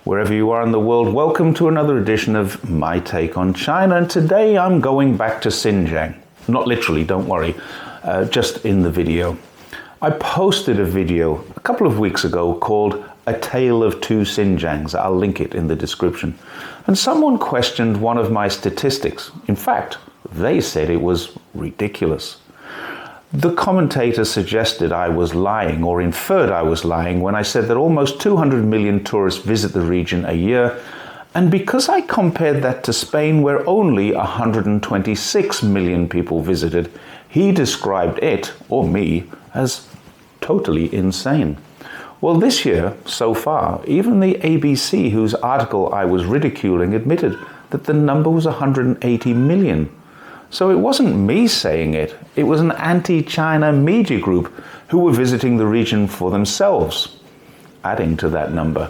Wherever you are in the world, welcome to another edition of My Take on China. And today I'm going back to Xinjiang. Not literally, don't worry, just in the video. I posted a video a couple of weeks ago called A Tale of Two Xinjiangs. I'll link it in the description. And someone questioned one of my statistics. In fact, they said it was ridiculous. The commentator suggested I was lying, or inferred I was lying, when I said that almost 200 million tourists visit the region a year, and because I compared that to Spain, where only 126 million people visited, he described it, or me, as totally insane. Well, this year, so far, even the ABC, whose article I was ridiculing, admitted that the number was 180 million. So it wasn't me saying it, it was an anti-China media group who were visiting the region for themselves, adding to that number.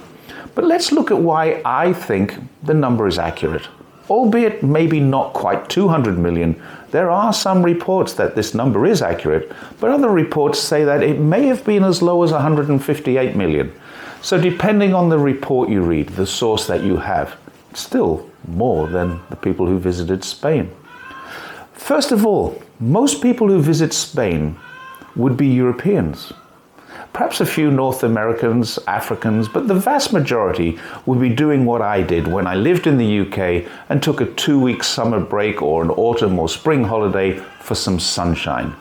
But let's look at why I think the number is accurate. Albeit maybe not quite 200 million, there are some reports that this number is accurate, but other reports say that it may have been as low as 158 million. So depending on the report you read, the source that you have, it's still more than the people who visited Spain. First of all, most people who visit Spain would be Europeans. Perhaps a few North Americans, Africans, but the vast majority would be doing what I did when I lived in the UK and took a 2-week summer break or an autumn or spring holiday for some sunshine.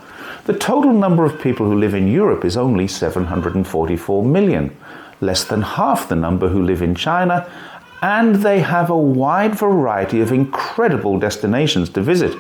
The total number of people who live in Europe is only 744 million, less than half the number who live in China, and they have a wide variety of incredible destinations to visit.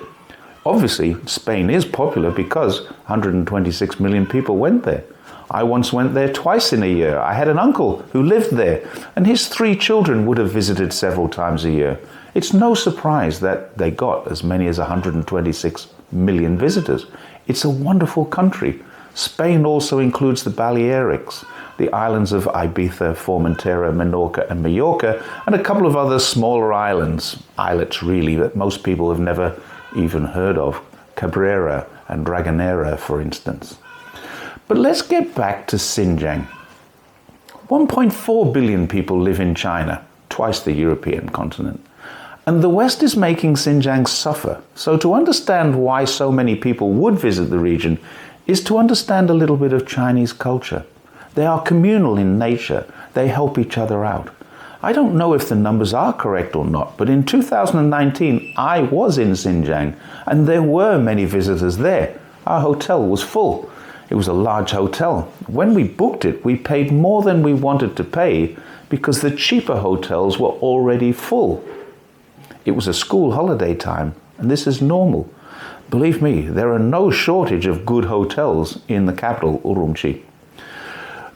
Obviously, Spain is popular because 126 million people went there. I once went there twice in a year. I had an uncle who lived there, and his 3 children would have visited several times a year. It's no surprise that they got as many as 126 million visitors. It's a wonderful country. Spain also includes the Balearics, the islands of Ibiza, Formentera, Menorca, and Mallorca, and a couple of other smaller islands, islets really, that most people have never even heard of, Cabrera and Dragonera, for instance. But let's get back to Xinjiang. 1.4 billion people live in China, twice the European continent. And the West is making Xinjiang suffer. So to understand why so many people would visit the region is to understand a little bit of Chinese culture. They are communal in nature. They help each other out. I don't know if the numbers are correct or not, but in 2019, I was in Xinjiang, and there were many visitors there. Our hotel was full. It was a large hotel. When we booked it, we paid more than we wanted to pay because the cheaper hotels were already full. It was a school holiday time, and this is normal. Believe me, there are no shortage of good hotels in the capital, Urumqi.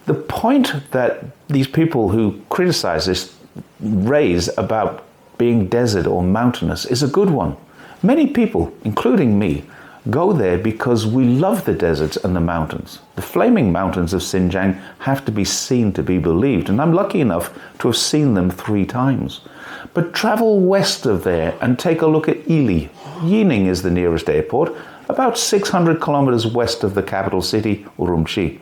The point that these people who criticize this raise about being desert or mountainous is a good one. Many people, including me, go there because we love the deserts and the mountains. The flaming mountains of Xinjiang have to be seen to be believed, and I'm lucky enough to have seen them 3 times. But travel west of there and take a look at Ili. Yining is the nearest airport, about 600 kilometers west of the capital city, Urumqi.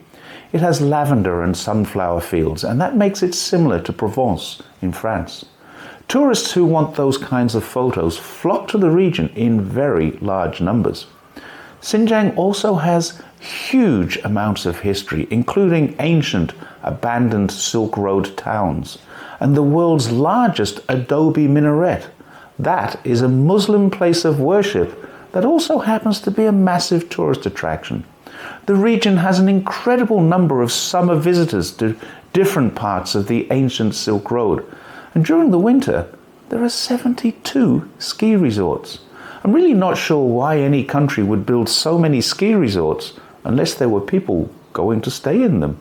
It has lavender and sunflower fields, and that makes it similar to Provence in France. Tourists who want those kinds of photos flock to the region in very large numbers. Xinjiang also has huge amounts of history, including ancient, abandoned Silk Road towns, and the world's largest adobe minaret. That is a Muslim place of worship that also happens to be a massive tourist attraction. The region has an incredible number of summer visitors to different parts of the ancient Silk Road, and during the winter, there are 72 ski resorts. I'm really not sure why any country would build so many ski resorts unless there were people going to stay in them.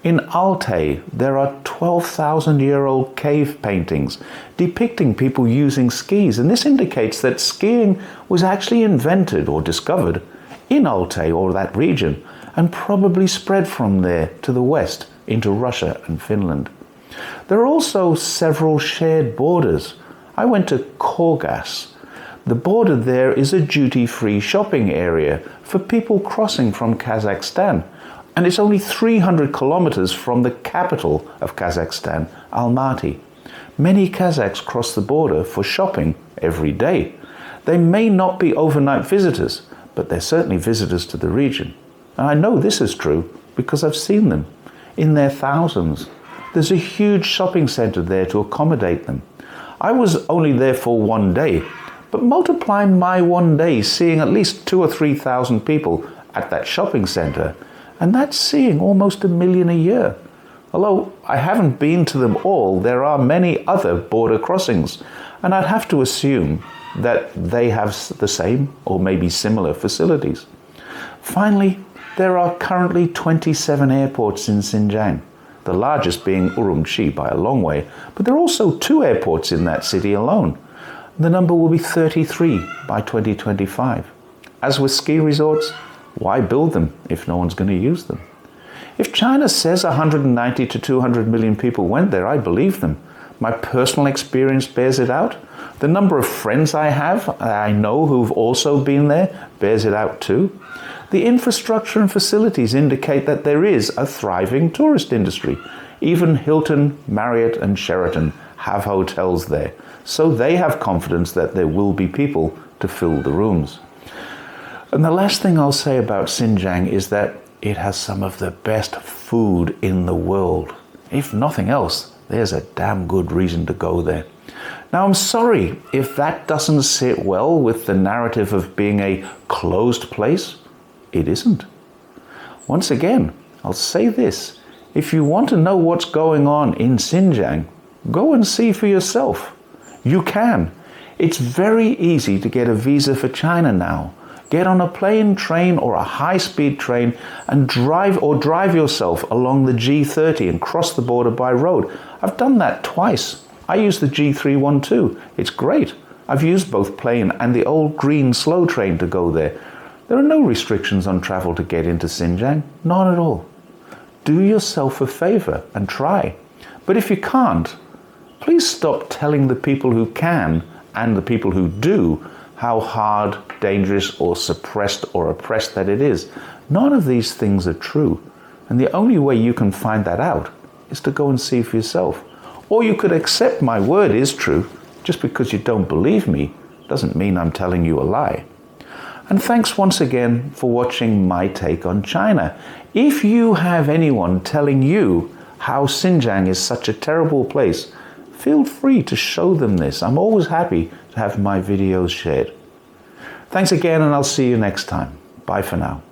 In Altai, there are 12,000-year-old cave paintings depicting people using skis, and this indicates that skiing was actually invented or discovered in Altai or that region, and probably spread from there to the west into Russia and Finland. There are also several shared borders. I went to Korgas. The border there is a duty-free shopping area for people crossing from Kazakhstan, and it's only 300 kilometers from the capital of Kazakhstan, Almaty. Many Kazakhs cross the border for shopping every day. They may not be overnight visitors, but they're certainly visitors to the region. And I know this is true because I've seen them in their thousands. There's a huge shopping center there to accommodate them. I was only there for one day, but multiply my one day seeing at least 2,000 or 3,000 people at that shopping center, and that's seeing almost 1 million a year. Although I haven't been to them all, there are many other border crossings, and I'd have to assume that they have the same or maybe similar facilities. Finally, there are currently 27 airports in Xinjiang, the largest being Urumqi by a long way, but there are also 2 airports in that city alone. The number will be 33 by 2025. As with ski resorts, why build them if no one's going to use them? If China says 190 to 200 million people went there, I believe them. My personal experience bears it out. The number of friends I know who've also been there bears it out too. The infrastructure and facilities indicate that there is a thriving tourist industry. Even Hilton, Marriott and Sheraton have hotels there, so they have confidence that there will be people to fill the rooms. And the last thing I'll say about Xinjiang is that it has some of the best food in the world. If nothing else, there's a damn good reason to go there. Now, I'm sorry if that doesn't sit well with the narrative of being a closed place. It isn't. Once again, I'll say this. If you want to know what's going on in Xinjiang, go and see for yourself. You can. It's very easy to get a visa for China now. Get on a plane, train or a high-speed train and drive yourself along the G30 and cross the border by road. I've done that twice. I use the G312. It's great. I've used both plane and the old green slow train to go there. There are no restrictions on travel to get into Xinjiang. None at all. Do yourself a favor and try. But if you can't, please stop telling the people who can and the people who do how hard, dangerous, or suppressed or oppressed that it is. None of these things are true. And the only way you can find that out is to go and see for yourself. Or you could accept my word is true. Just because you don't believe me doesn't mean I'm telling you a lie. And thanks once again for watching my take on China. If you have anyone telling you how Xinjiang is such a terrible place, feel free to show them this. I'm always happy to have my videos shared. Thanks again, and I'll see you next time. Bye for now.